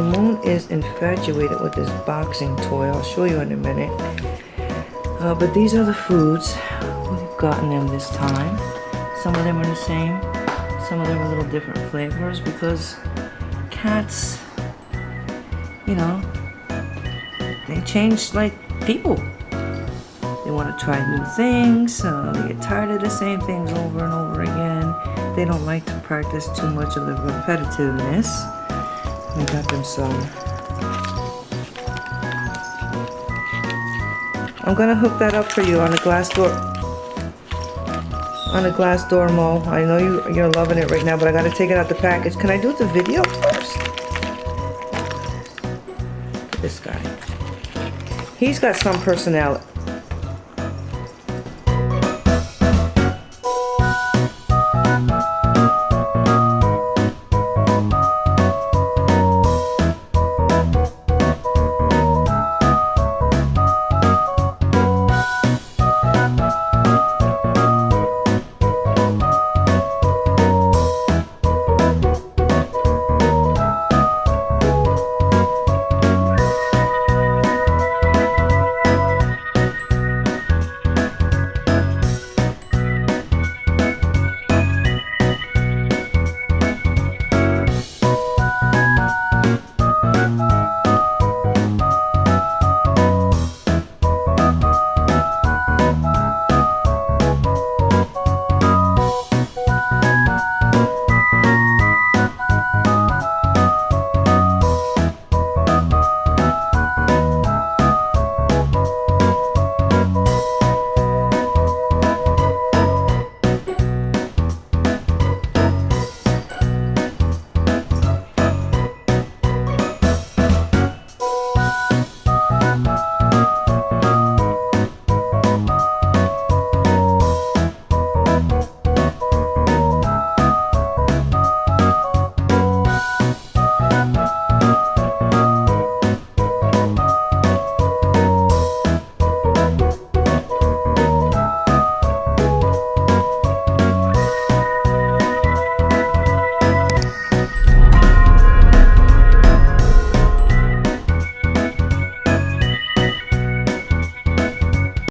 Moon is infatuated with this boxing toy. I'll show you in a minute. But these are the foods we've gotten them this time. Some of them are the same. Some of them are a little different flavors because cats, you know, they change like people. They want to try new things. They get tired of the same things over and over again. They don't like to practice too much of the repetitiveness. We got them some. I'm gonna hook that up for you on a glass door. On a glass door, Mo. I know you're loving it right now, but I gotta take it out the package. Can I do the video first? Look at this guy. He's got some personality.